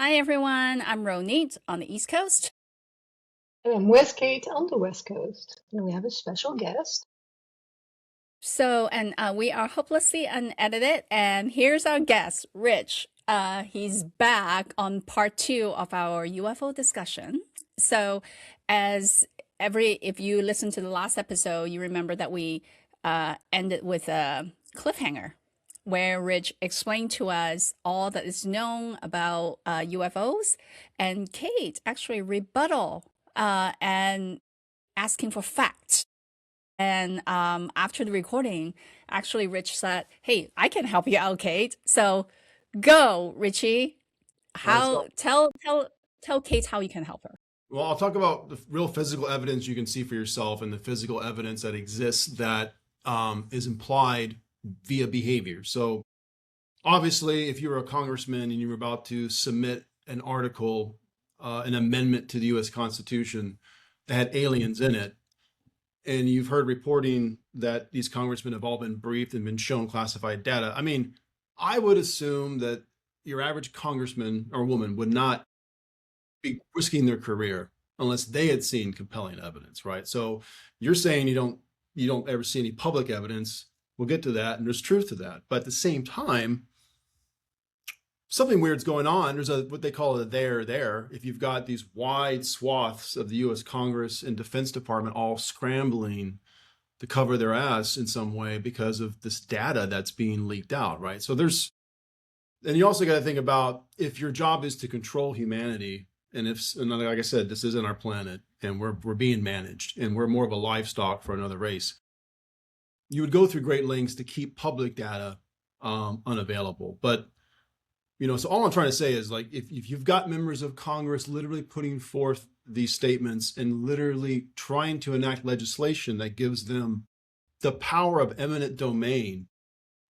Hi everyone, I'm Ronit on the East Coast. And I'm with Cate on the West Coast, and we have a special guest. We are hopelessly unedited, and here's our guest, Rich. He's back on part two of our UFO discussion. So, as if you listen to the last episode, you remember that we ended with a cliffhanger where Rich explained to us all that is known about UFOs, and Kate actually rebuttal and asking for facts. And after the recording, actually, Rich said, "Hey, I can help you out, Kate. So go, Richie. All right, How tell Kate how you can help her." well, I'll talk about the real physical evidence you can see for yourself and the physical evidence that exists that is implied via behavior. So, obviously, if you were a congressman and you were about to submit an article, an amendment to the U.S. Constitution that had aliens in it, and you've heard reporting that these congressmen have all been briefed and been shown classified data, I mean, I would assume that your average congressman or woman would not be risking their career unless they had seen compelling evidence, right? So you're saying you don't ever see any public evidence. We'll get to that, and there's truth to that. But at the same time, something weird's going on. There's what they call a there. If you've got these wide swaths of the U.S. Congress and Defense Department all scrambling to cover their ass in some way because of this data that's being leaked out, right? So and you also got to think about if your job is to control humanity, and like I said, this isn't our planet, and we're being managed, and we're more of a livestock for another race. You would go through great lengths to keep public data unavailable. But so all I'm trying to say is, like, if you've got members of Congress literally putting forth these statements and literally trying to enact legislation that gives them the power of eminent domain,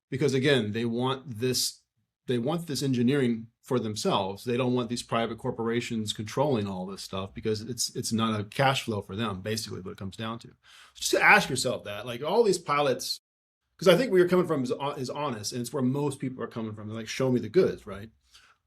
because again, they want this engineering for themselves. They don't want these private corporations controlling all this stuff because it's not a cash flow for them, basically what it comes down to. Just to ask yourself that, like, all these pilots, because I think where you're coming from is honest, and it's where most people are coming from. They're like, show me the goods, right?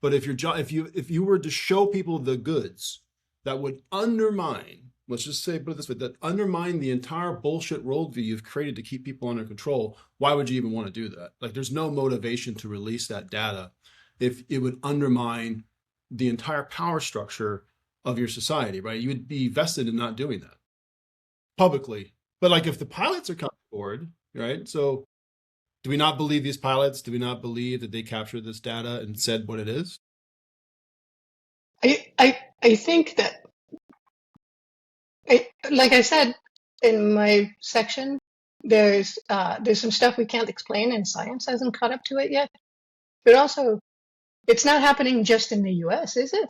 But if you were to show people the goods that would undermine, let's just say, put it this way, that undermine the entire bullshit worldview you've created to keep people under control, why would you even want to do that? Like, there's no motivation to release that data if it would undermine the entire power structure of your society, right? You would be vested in not doing that publicly. But like, if the pilots are coming forward, right? So do we not believe these pilots? Do we not believe that they captured this data and said what it is? I think that, like I said in my section, there's some stuff we can't explain, and science hasn't caught up to it yet. But also, it's not happening just in the U.S., is it?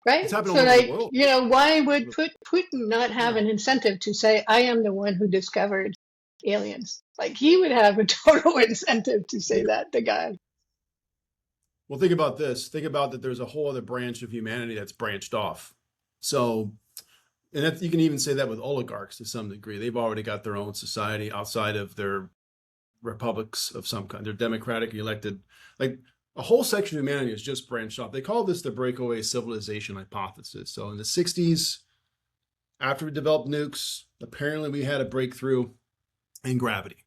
It's Right? happening So, all over the like, world. why would Putin not have Yeah. an incentive to say, "I am the one who discovered aliens"? Like, he would have a total incentive to say that. The guy. Well, think about this. Think about that there's a whole other branch of humanity that's branched off. So, and you can even say that with oligarchs to some degree. They've already got their own society outside of their republics of some kind. They're democratic elected. Like, a whole section of humanity is just branched off. They call this the breakaway civilization hypothesis. So in the 60s, after we developed nukes, apparently we had a breakthrough in gravity.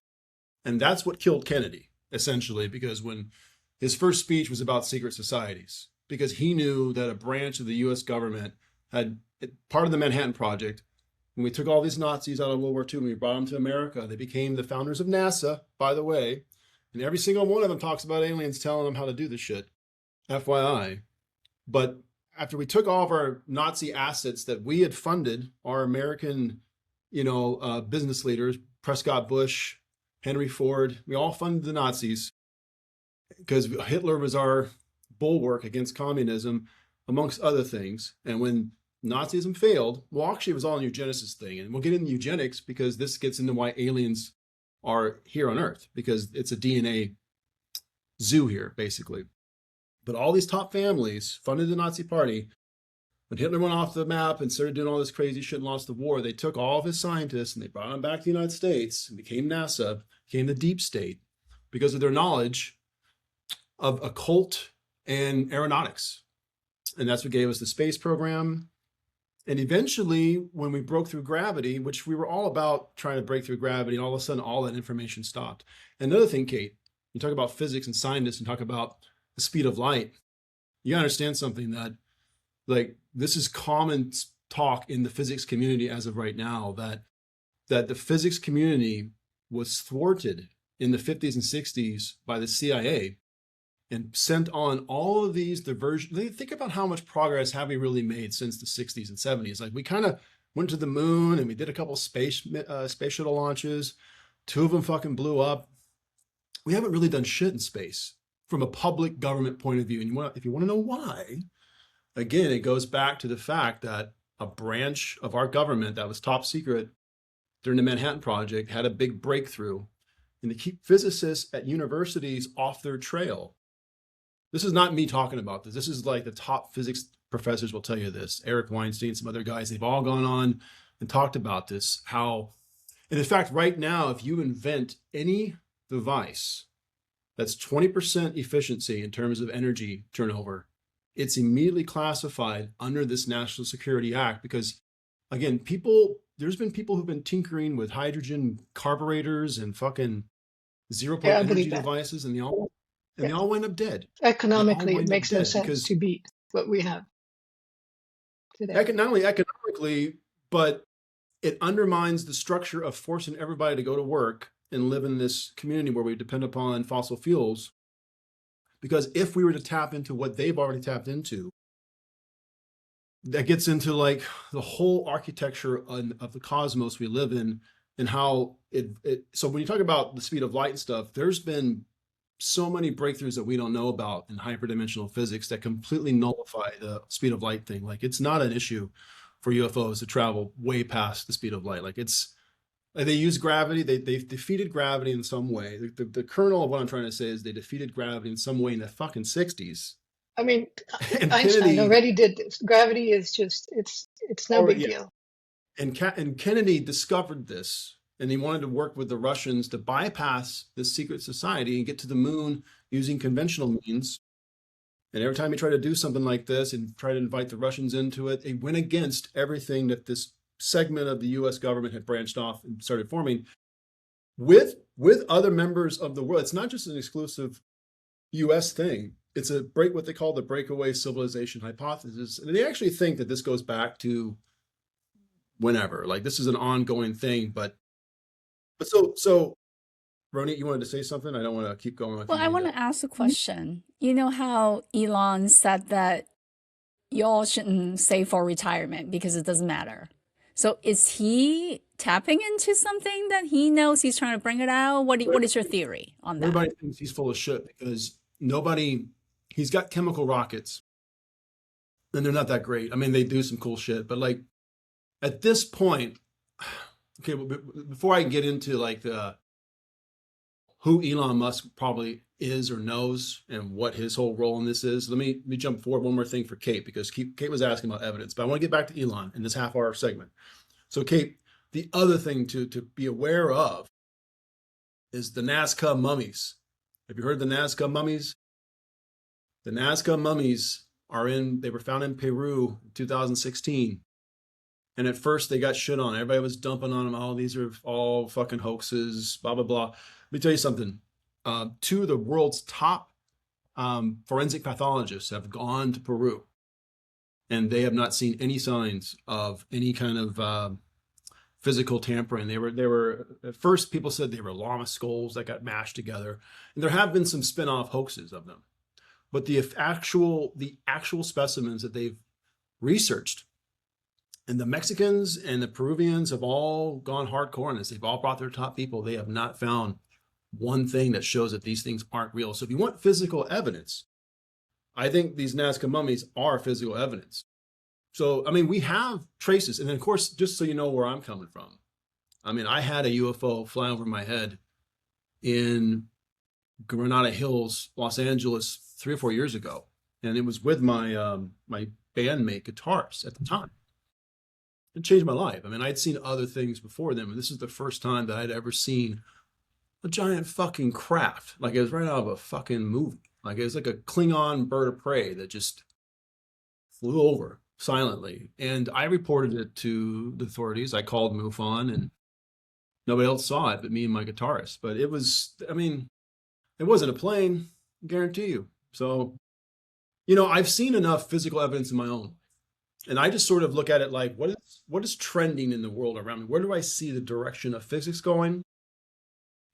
And that's what killed Kennedy, essentially, because when his first speech was about secret societies, because he knew that a branch of the US government had part of the Manhattan Project. When we took all these Nazis out of World War II and we brought them to America, they became the founders of NASA, by the way. And every single one of them talks about aliens telling them how to do this shit, FYI. But after we took all of our Nazi assets that we had funded, our American, business leaders, Prescott Bush, Henry Ford, we all funded the Nazis because Hitler was our bulwark against communism, amongst other things. And when Nazism failed, well, actually, it was all a eugenicist thing. And we'll get into eugenics because this gets into why aliens are here on Earth, because it's a DNA zoo here, basically. But all these top families funded the Nazi Party. When Hitler went off the map and started doing all this crazy shit and lost the war, they took all of his scientists and they brought them back to the United States and became NASA, became the deep state, because of their knowledge of occult and aeronautics. And that's what gave us the space program. And eventually, when we broke through gravity, which we were all about trying to break through gravity, and all of a sudden, all that information stopped. And another thing, Cate, you talk about physics and scientists and talk about the speed of light. You understand something that, like, this is common talk in the physics community as of right now, that the physics community was thwarted in the 50s and 60s by the CIA and sent on all of these diversion. Think about how much progress have we really made since the 60s and 70s. Like, we kind of went to the moon and we did a couple space shuttle launches. 2 of them fucking blew up. We haven't really done shit in space from a public government point of view. And if you want to know why, again, it goes back to the fact that a branch of our government that was top secret during the Manhattan Project had a big breakthrough, and to keep physicists at universities off their trail. This is not me talking about this. This is like the top physics professors will tell you this. Eric Weinstein, some other guys, they've all gone on and talked about this. And in fact, right now, if you invent any device that's 20% efficiency in terms of energy turnover, it's immediately classified under this National Security Act because, again, there's been people who've been tinkering with hydrogen carburetors and fucking zero-point energy devices, and they all wind up dead. Economically, it makes no sense to beat what we have today. Not only economically, but it undermines the structure of forcing everybody to go to work and live in this community where we depend upon fossil fuels. Because if we were to tap into what they've already tapped into, that gets into like the whole architecture of the cosmos we live in, and how so when you talk about the speed of light and stuff, there's been so many breakthroughs that we don't know about in hyperdimensional physics that completely nullify the speed of light thing. Like, it's not an issue for UFOs to travel way past the speed of light. Like, they use gravity. They've defeated gravity in some way. The kernel of what I'm trying to say is they defeated gravity in some way in the fucking 60s. I mean, Einstein already did this. Gravity is just, it's no big deal. And Kennedy discovered this, and he wanted to work with the Russians to bypass this secret society and get to the moon using conventional means. And every time he tried to do something like this and try to invite the Russians into it, it went against everything that this segment of the US government had branched off and started forming with other members of the world. It's not just an exclusive US thing. It's what they call the breakaway civilization hypothesis. And they actually think that this goes back to whenever, like, this is an ongoing thing. But so Ronit, you wanted to say something? I don't want to keep going with Well, I want to ask a question. You know how Elon said that y'all shouldn't save for retirement because it doesn't matter. So is he tapping into something that he knows he's trying to bring it out? What is your theory on that? Everybody thinks he's full of shit because he's got chemical rockets and they're not that great. I mean, they do some cool shit, but like at this point, okay, before I get into like who Elon Musk probably is or knows and what his whole role in this is, let me jump forward one more thing for Cate, because Cate was asking about evidence, but I want to get back to Elon in this half-hour segment. So Cate, the other thing to be aware of is the Nazca mummies. Have you heard the Nazca mummies? The Nazca mummies they were found in Peru in 2016. And at first they got shit on. Everybody was dumping on them. Oh, these are all fucking hoaxes, blah, blah, blah. Let me tell you something. 2 of the world's top forensic pathologists have gone to Peru, and they have not seen any signs of any kind of physical tampering. They were at first people said they were llama skulls that got mashed together, and there have been some spin-off hoaxes of them. But the actual specimens that they've researched, and the Mexicans and the Peruvians have all gone hardcore on this. They've all brought their top people. They have not found one thing that shows that these things aren't real. So if you want physical evidence, I think these Nazca mummies are physical evidence. So, I mean, we have traces. And then, of course, just so you know where I'm coming from, I mean, I had a UFO fly over my head in Granada Hills, Los Angeles, 3 or 4 years ago. And it was with my my bandmate guitarist at the time. It changed my life. I mean, I'd seen other things before them, and this is the first time that I'd ever seen a giant fucking craft. Like, it was right out of a fucking movie. Like it was like a Klingon bird of prey that just flew over silently. And I reported it to the authorities. I called MUFON, and nobody else saw it but me and my guitarist. But it was, I mean, it wasn't a plane, I guarantee you. So, I've seen enough physical evidence in my own life. And I just sort of look at it like, what is trending in the world around me? Where do I see the direction of physics going?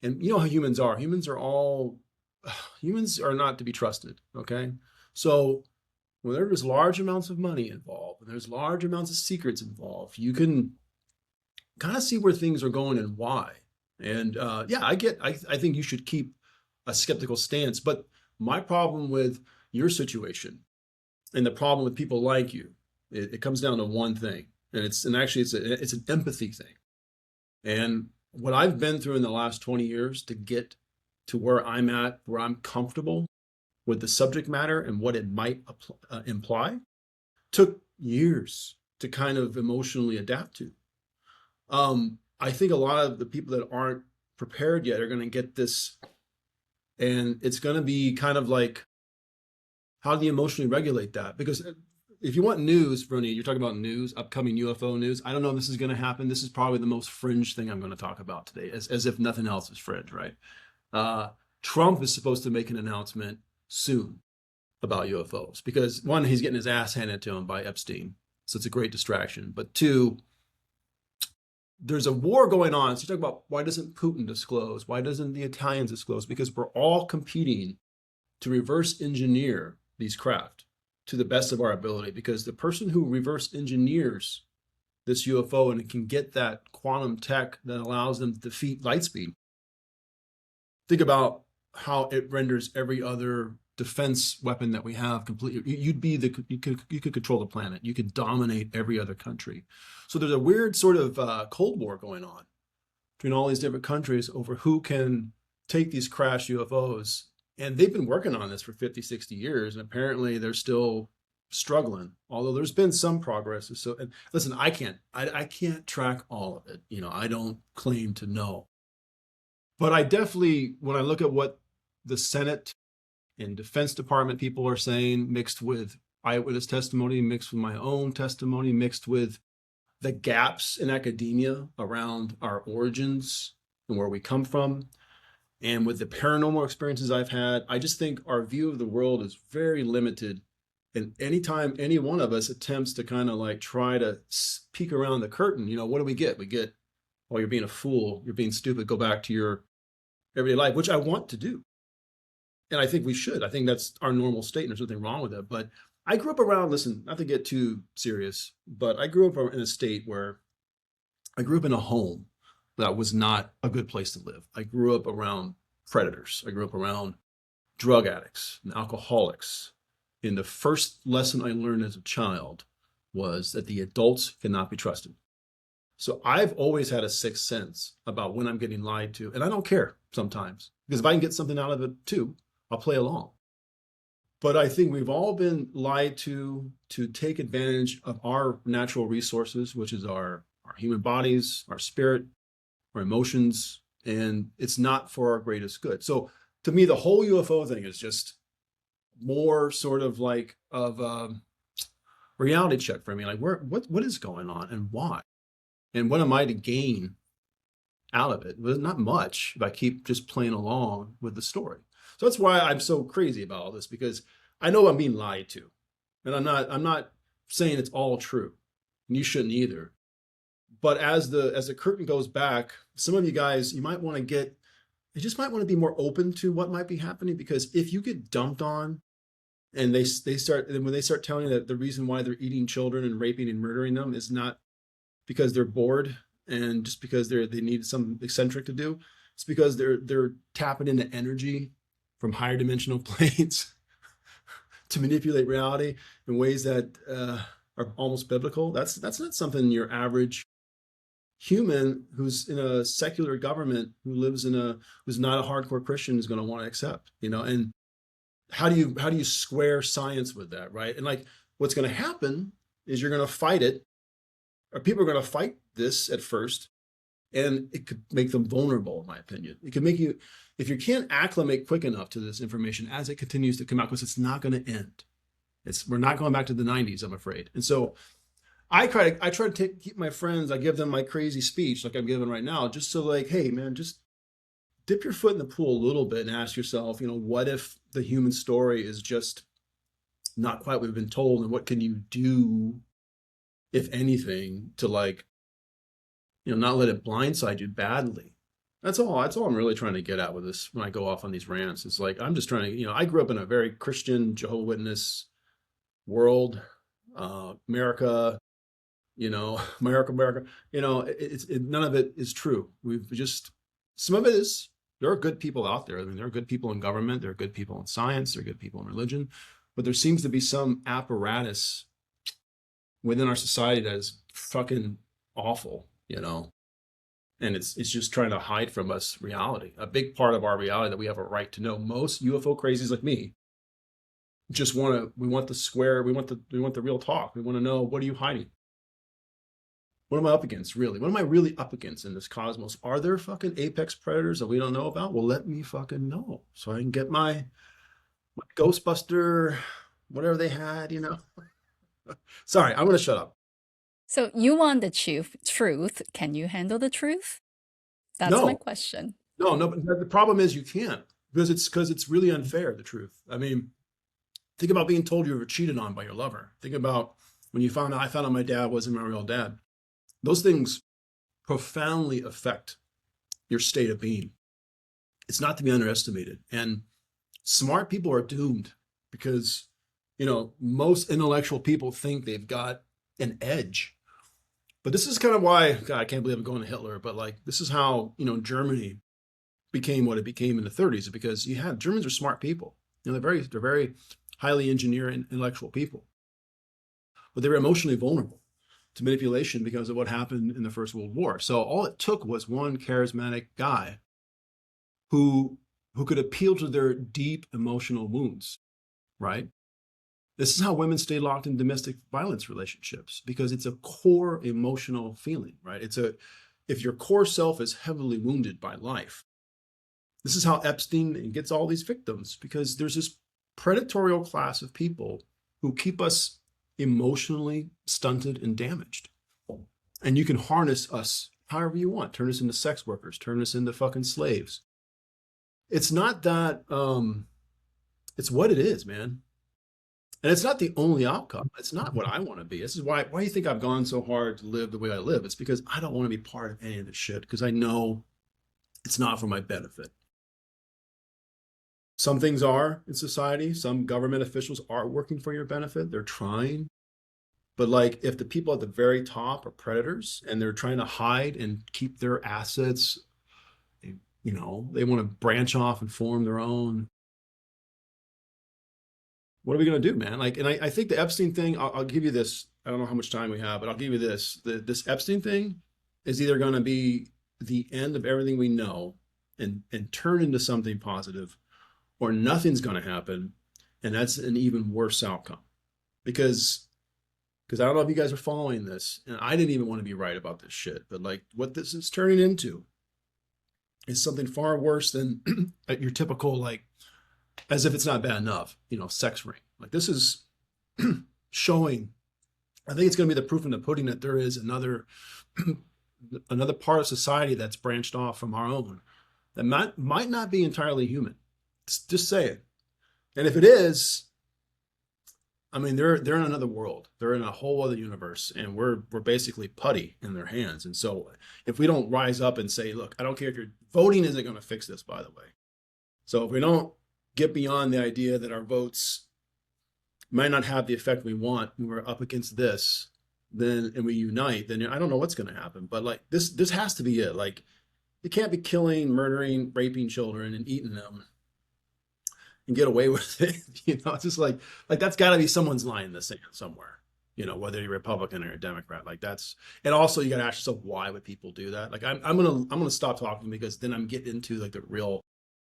And you know how humans are. Humans are not to be trusted, okay? So when there's large amounts of money involved, when there's large amounts of secrets involved, you can kind of see where things are going and why. And yeah, I think you should keep a skeptical stance. But my problem with your situation and the problem with people like you, it comes down to one thing. And it's an empathy thing. And what I've been through in the last 20 years to get to where I'm at, where I'm comfortable with the subject matter and what it might imply, took years to kind of emotionally adapt to. I think a lot of the people that aren't prepared yet are going to get this, and it's going to be kind of like, how do you emotionally regulate that? Because if you want news, Bruni, you're talking about news, upcoming UFO news. I don't know if this is going to happen. This is probably the most fringe thing I'm going to talk about today, as if nothing else is fringe, right? Trump is supposed to make an announcement soon about UFOs because, one, he's getting his ass handed to him by Epstein. So it's a great distraction. But two, there's a war going on. So you talk about, why doesn't Putin disclose? Why doesn't the Italians disclose? Because we're all competing to reverse engineer these craft to the best of our ability. Because the person who reverse engineers this UFO and it can get that quantum tech that allows them to defeat light speed, think about how it renders every other defense weapon that we have completely. You could control the planet. You could dominate every other country. So there's a weird sort of Cold War going on between all these different countries over who can take these crashed UFOs. And they've been working on this for 50, 60 years. And apparently they're still struggling, although there's been some progress. So, and listen, I can't track all of it. I don't claim to know. But I definitely, when I look at what the Senate and Defense Department people are saying, mixed with eyewitness testimony, mixed with my own testimony, mixed with the gaps in academia around our origins and where we come from, and with the paranormal experiences I've had, I just think our view of the world is very limited. And anytime any one of us attempts to kind of like try to peek around the curtain, what do we get? We get, oh, you're being a fool, you're being stupid, go back to your everyday life, which I want to do. And I think we should. I think that's our normal state, and there's nothing wrong with it. But I grew up around, listen, not to get too serious, but I grew up in a state where I grew up in a home that was not a good place to live. I grew up around predators. I grew up around drug addicts and alcoholics. And the first lesson I learned as a child was that the adults cannot be trusted. So I've always had a sixth sense about when I'm getting lied to. And I don't care sometimes, because if I can get something out of it too, I'll play along. But I think we've all been lied to take advantage of our natural resources, which is our human bodies, our spirit, our emotions, and it's not for our greatest good. So to me, the whole UFO thing is just more sort of like of a reality check for me. Like, what is going on and why? And what am I to gain out of it? Well, not much if I keep just playing along with the story. So that's why I'm so crazy about all this, because I know I'm being lied to. And I'm not saying it's all true. And you shouldn't either. But as the curtain goes back, some of you guys, you just might want to be more open to what might be happening, because if you get dumped on and when they start telling you that the reason why they're eating children and raping and murdering them is not because they're bored and just because they need something eccentric to do, it's because they're tapping into energy from higher dimensional planes to manipulate reality in ways that are almost biblical. That's not something your average human who's in a secular government, who's not a hardcore Christian, is going to want to accept. And how do you square science with that, right? And like, what's going to happen is you're going to fight it, or people are going to fight this at first, And it could make them vulnerable, in my opinion. It could make you, if you can't acclimate quick enough to this information as it continues to come out, because it's not going to end. We're not going back to the 90s, I'm afraid. And so I try to keep my friends, I give them my crazy speech like I'm giving right now, just so like, hey man, just dip your foot in the pool a little bit and ask yourself, what if the human story is just not quite what we've been told, and what can you do, if anything, to like, not let it blindside you badly. That's all I'm really trying to get at with this when I go off on these rants. It's like, I'm just trying to, I grew up in a very Christian Jehovah's Witness world, America, America, none of it is true. Some of it is, there are good people out there. I mean, there are good people in government, there are good people in science, there are good people in religion, but there seems to be some apparatus within our society that is fucking awful, and it's just trying to hide from us reality. A big part of our reality that we have a right to know. Most UFO crazies like me we want the real talk. We want to know, what are you hiding? What am I up against, really? What am I really up against in this cosmos? Are there fucking apex predators that we don't know about? Well, let me fucking know so I can get my Ghostbuster, whatever they had, Sorry, I'm going to shut up. So you want the truth. Can you handle the truth? That's No. my question. No, but the problem is you can't, because it's really unfair, the truth. I mean, think about being told you were cheated on by your lover. Think about when I found out my dad wasn't my real dad. Those things profoundly affect your state of being. It's not to be underestimated. And smart people are doomed because, most intellectual people think they've got an edge. But this is kind of why, God, I can't believe I'm going to Hitler, but like, this is how, Germany became what it became in the 30s, because Germans are smart people. They're very highly engineered and intellectual people, but they were emotionally vulnerable to manipulation because of what happened in the First World War. So all it took was one charismatic guy who could appeal to their deep emotional wounds, right? This is how women stay locked in domestic violence relationships, because it's a core emotional feeling, right? If your core self is heavily wounded by life. This is how Epstein gets all these victims, because there's this predatory class of people who keep us emotionally stunted and damaged. And you can harness us however you want. Turn us into sex workers, turn us into fucking slaves. It's not that, it's what it is, man. And it's not the only outcome. It's not what I want to be. This is why do you think I've gone so hard to live the way I live? It's because I don't want to be part of any of this shit, because I know it's not for my benefit. Some things are in society. Some government officials are working for your benefit. They're trying. But like, if the people at the very top are predators and they're trying to hide and keep their assets, they want to branch off and form their own. What are we going to do, man? Like, and I think the Epstein thing, I'll give you this. I don't know how much time we have, but I'll give you this. This Epstein thing is either going to be the end of everything we know and turn into something positive, or nothing's going to happen. And that's an even worse outcome, because I don't know if you guys are following this, and I didn't even want to be right about this shit, but like, what this is turning into is something far worse than your typical, like, as if it's not bad enough, sex ring. Like, this is showing, I think it's going to be the proof in the pudding that there is another part of society that's branched off from our own that might not be entirely human. Just say it. And if it is, I mean, they're in another world. They're in a whole other universe, and we're basically putty in their hands. And so if we don't rise up and say, look, I don't care if you're voting isn't going to fix this, by the way. So if we don't get beyond the idea that our votes might not have the effect we want when we're up against this, and we unite, then I don't know what's going to happen. But like, this has to be it. Like, you can't be killing, murdering, raping children and eating them and get away with it. It's just like that's got to be someone's line in the sand somewhere. Whether you're Republican or a Democrat, like that's. And also, you got to ask yourself, why would people do that? Like, I'm gonna stop talking, because then I'm getting into like the real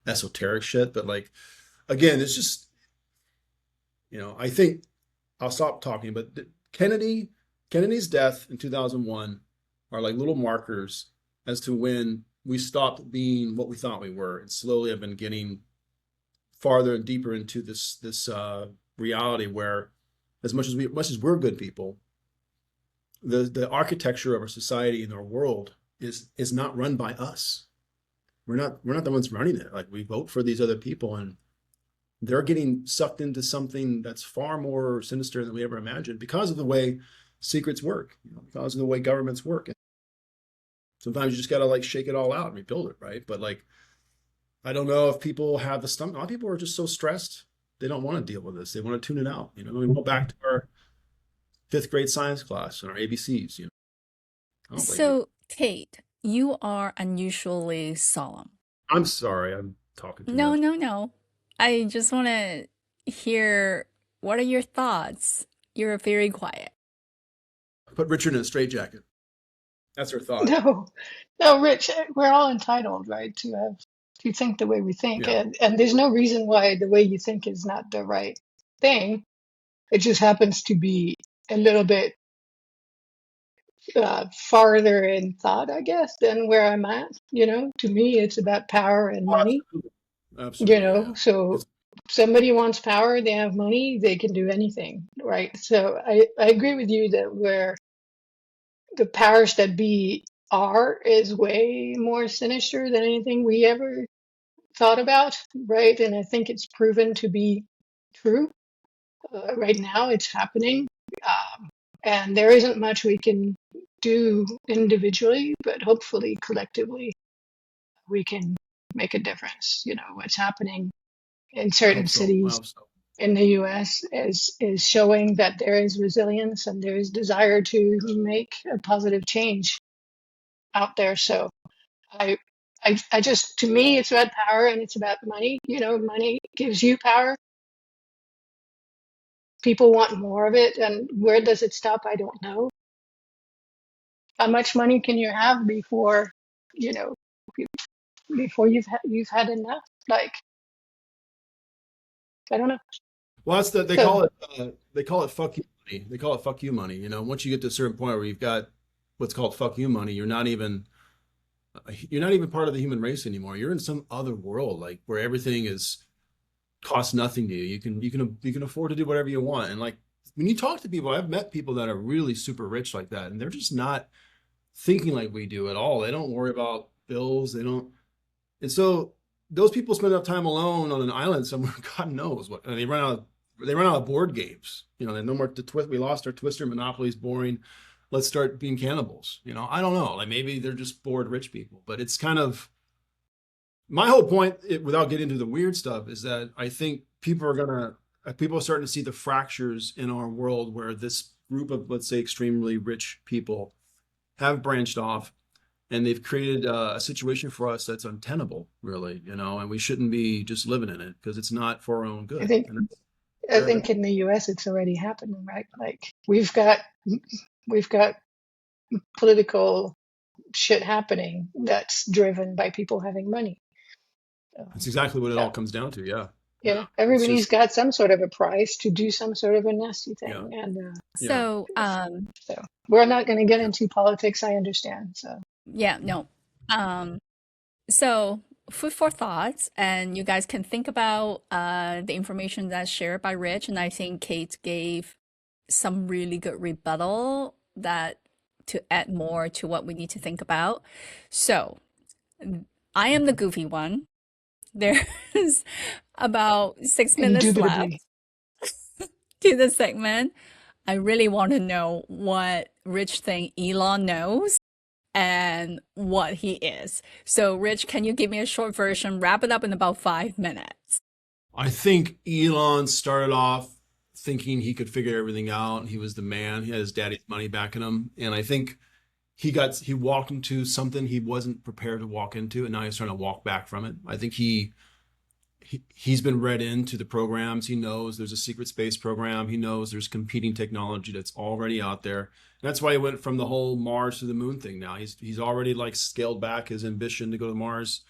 esoteric shit. But like, again, it's just, I think I'll stop talking. But Kennedy's death in 2001 are like little markers as to when we stopped being what we thought we were, and slowly have been getting farther and deeper into this reality where, as much as we're good people, the architecture of our society and our world is not run by us. We're not the ones running it. Like, we vote for these other people, and they're getting sucked into something that's far more sinister than we ever imagined because of the way secrets work, because of the way governments work. And sometimes you just got to like shake it all out and rebuild it, right? But like, I don't know if people have the stomach. A lot of people are just so stressed, they don't want to deal with this. They want to tune it out. We go back to our 5th grade science class and our ABCs. I don't blame you. So, Cate, you are unusually solemn. I'm sorry, I'm talking too No, much. no, no. I just want to hear, what are your thoughts? You're very quiet. Put Richard in a straitjacket. That's her thought. No, Rich, we're all entitled, right, to think the way we think, Yeah. and there's no reason why the way you think is not the right thing. It just happens to be a little bit farther in thought, I guess, than where I'm at. To me, it's about power and money. Absolutely. Yeah. So somebody wants power, they have money, they can do anything, right? So I agree with you that where the powers that be is way more sinister than anything we ever thought about, right? And I think it's proven to be true. Right now, it's happening. And there isn't much we can do individually, but hopefully collectively we can make a difference. What's happening in I certain hope so. I cities hope so. in the US is showing that there is resilience and there is desire to make a positive change out there. So I just, to me, it's about power and it's about money. Money gives you power. People want more of it, and where does it stop? I don't know. How much money can you have before, you know, before you've had enough? Like, I don't know. Well, that's they So call it fuck you money. They call it fuck you money. Once you get to a certain point where you've got what's called fuck you money, you're not even part of the human race anymore. You're in some other world, like where everything is costs nothing to you. You can afford to do whatever you want. And like, when you talk to people, I've met people that are really super rich like that, and they're just not thinking like we do at all. They don't worry about bills. They don't. And so those people spend enough time alone on an island somewhere, God knows what. And they run out of board games. No more to twist. We lost our Twister. Monopoly's boring. Let's start being cannibals. I don't know. Like, maybe they're just bored rich people. But it's kind of my whole point, without getting into the weird stuff, is that I think people are starting to see the fractures in our world where this group of, let's say, extremely rich people have branched off, and they've created a situation for us that's untenable, really, and we shouldn't be just living in it because it's not for our own I good. think And I think in the US it's already happening, right? Like we've got political shit happening that's driven by people having money. that's exactly what it all Yeah. comes down to. Yeah. Yeah. It's Everybody's just, got some sort of a price to do some sort of a nasty yeah. thing, and Yeah. So, so we're not going to get into politics. I understand. So yeah, no. So, food for thoughts, and you guys can think about the information that's shared by Rich, and I think Cate gave some really good rebuttal that to add more to what we need to think about. So, I am the goofy one. There's about 6 minutes left indubitably, to the segment. I really want to know what Rich think Elon knows and what he is. So, Rich, can you give me a short version? Wrap it up in about 5 minutes. I think Elon started off thinking he could figure everything out, and he was the man. He had his daddy's money backing him, and I think he walked into something he wasn't prepared to walk into, and now he's trying to walk back from it. I think he's been read into the programs. He knows there's a secret space program. He knows there's competing technology that's already out there. And that's why he went from the whole Mars to the moon thing. Now he's already like scaled back his ambition to go to Mars.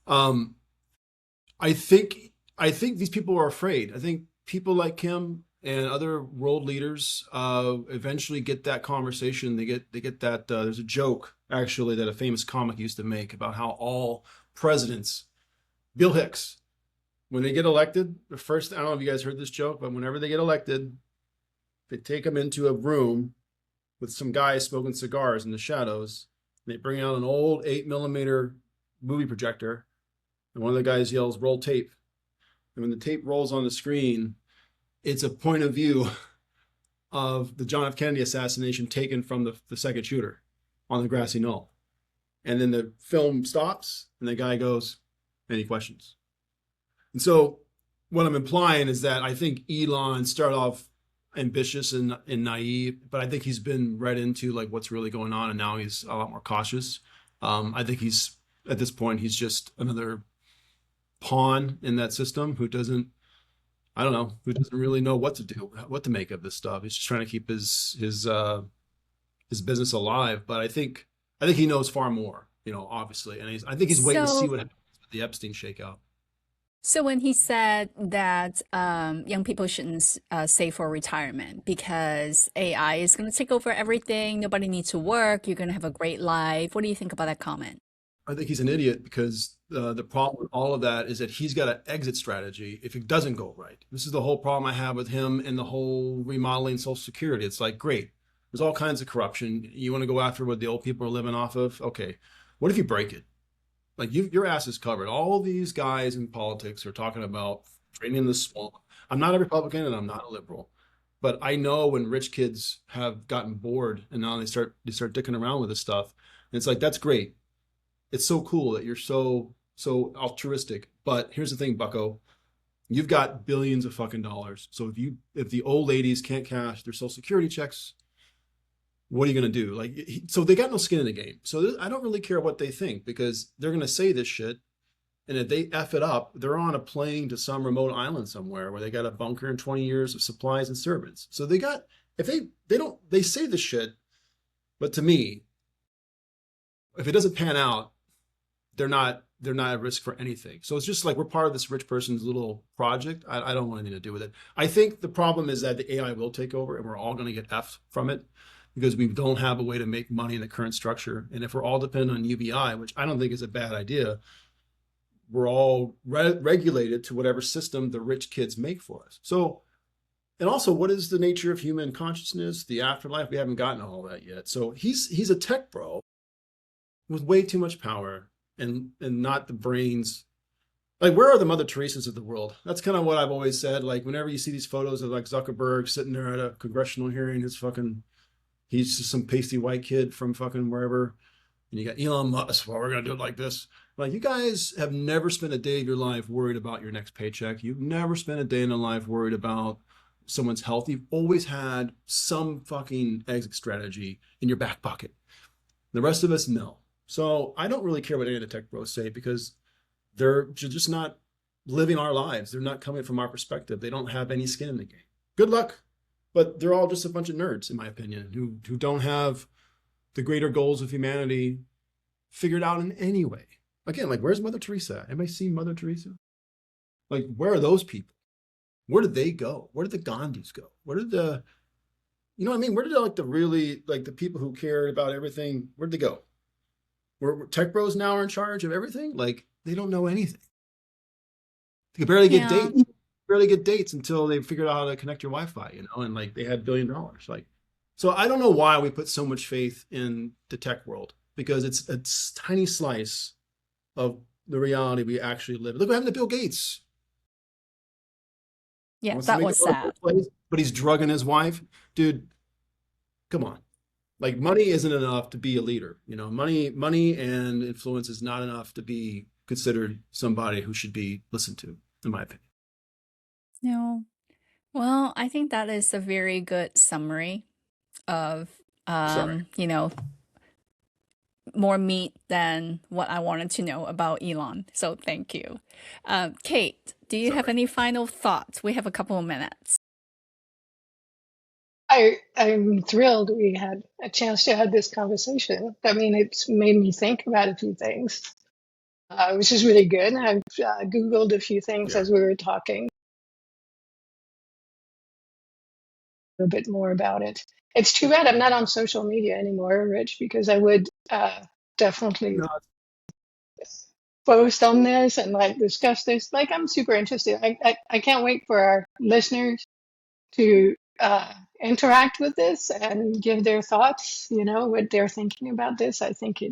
I think these people are afraid. I think people like him and other world leaders eventually get that conversation. They get that there's a joke actually, that a famous comic used to make about how all presidents, Bill Hicks, when they get elected, the first, I don't know if you guys heard this joke, but whenever they get elected, they take them into a room with some guys smoking cigars in the shadows. They bring out an old 8mm movie projector, and one of the guys yells, "Roll tape." And when the tape rolls on the screen, it's a point of view of the John F. Kennedy assassination taken from the second shooter on the grassy knoll. And then the film stops, and the guy goes, "Any questions?" And so what I'm implying is that I think Elon started off ambitious and naive, but I think he's been read into like what's really going on, and now he's a lot more cautious. I think he's at this point he's just another pawn in that system who doesn't, I don't know, who doesn't really know what to do, what to make of this stuff. He's just trying to keep his business alive. But I think he knows far more, obviously, and I think he's waiting to see what happens with the Epstein shakeout. So when he said that young people shouldn't save for retirement because AI is going to take over everything, nobody needs to work, you're going to have a great life. What do you think about that comment? I think he's an idiot because the problem with all of that is that he's got an exit strategy if it doesn't go right. This is the whole problem I have with him and the whole remodeling Social Security. It's like, great, there's all kinds of corruption. You want to go after what the old people are living off of? Okay, what if you break it? Like your ass is covered. All these guys in politics are talking about draining the swamp. I'm not a Republican and I'm not a liberal, but I know when rich kids have gotten bored and now they start dicking around with this stuff. And it's like, that's great. It's so cool that you're so altruistic. But here's the thing, Bucko. You've got billions of fucking dollars. So if the old ladies can't cash their Social Security checks, what are you going to do? Like, so they got no skin in the game. So I don't really care what they think because they're going to say this shit. And if they F it up, they're on a plane to some remote island somewhere where they got a bunker and 20 years of supplies and servants. So they say this shit, but to me, if it doesn't pan out, they're not at risk for anything. So it's just like we're part of this rich person's little project. I don't want anything to do with it. I think the problem is that the AI will take over and we're all going to get F from it because we don't have a way to make money in the current structure. And if we're all dependent on UBI, which I don't think is a bad idea, we're all regulated to whatever system the rich kids make for us. So, and also, what is the nature of human consciousness, the afterlife? We haven't gotten to all that yet. So he's a tech bro with way too much power and not the brains. Like, where are the Mother Teresas of the world? That's kind of what I've always said. Like, whenever you see these photos of like Zuckerberg sitting there at a congressional hearing, he's just some pasty white kid from fucking wherever. And you got Elon Musk, well, we're going to do it like this. Like, you guys have never spent a day of your life worried about your next paycheck. You've never spent a day in your life worried about someone's health. You've always had some fucking exit strategy in your back pocket. The rest of us, no. So I don't really care what any of the tech bros say because they're just not living our lives. They're not coming from our perspective. They don't have any skin in the game. Good luck. But they're all just a bunch of nerds, in my opinion, who don't have the greater goals of humanity figured out in any way. Again, like, where's Mother Teresa? Anybody seen Mother Teresa? Like, where are those people? Where did they go? Where did the Gandhis go? Where did you know what I mean? Where did the people who cared about everything, where'd they go? Where tech bros now are in charge of everything? Like, they don't know anything. They could barely get dates until they figured out how to connect your Wi-Fi, and like they had $1 billion. Like, so I don't know why we put so much faith in the tech world because it's a tiny slice of the reality we actually live. Look what happened to Bill Gates. Yeah, that was sad. But he's drugging his wife. Dude, come on. Like, money isn't enough to be a leader. Money and influence is not enough to be considered somebody who should be listened to, in my opinion. No. Well, I think that is a very good summary of, Sorry. more meat than what I wanted to know about Elon. So thank you. Cate, do you have any final thoughts? We have a couple of minutes. I'm thrilled we had a chance to have this conversation. I mean, it's made me think about a few things, which is really good. I've Googled a few things Yeah. as we were talking. a bit more about it. It's too bad I'm not on social media anymore, Rich, because I would definitely No, post on this and like discuss this. Like I'm super interested. I can't wait for our listeners to interact with this and give their thoughts, you know, what they're thinking about this. I think it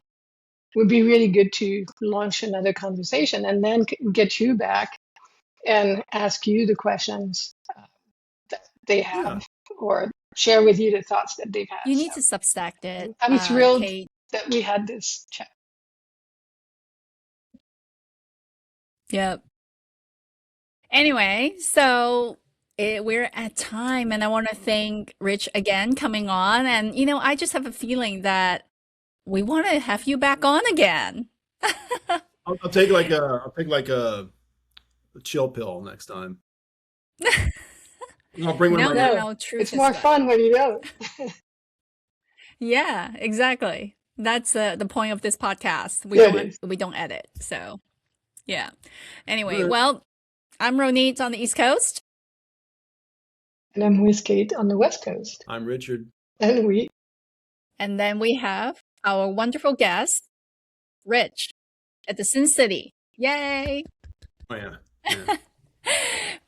would be really good to launch another conversation and then get you back and ask you the questions that they yeah. have or share with you the thoughts that they've had. You need So to substack it, I'm thrilled Cate. that we had this chat. Yep. Anyway, so we're at time, and I want to thank Rich again coming on. And, I just have a feeling that we want to have you back on again. I'll take like a chill pill next time. I'll bring one of No, my. no, No, no. Truth it's is more good. fun when you don't. Yeah, exactly. That's the point of this podcast. Yeah, it is. We don't edit. So, yeah. Anyway, Right. well, I'm Ronit on the East Coast. And I'm with Cate on the West Coast. I'm Richard. And And then we have our wonderful guest, Rich, at the Sin City. Yay! Oh yeah. Yeah.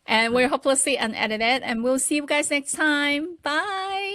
And we're hopelessly unedited. And we'll see you guys next time. Bye.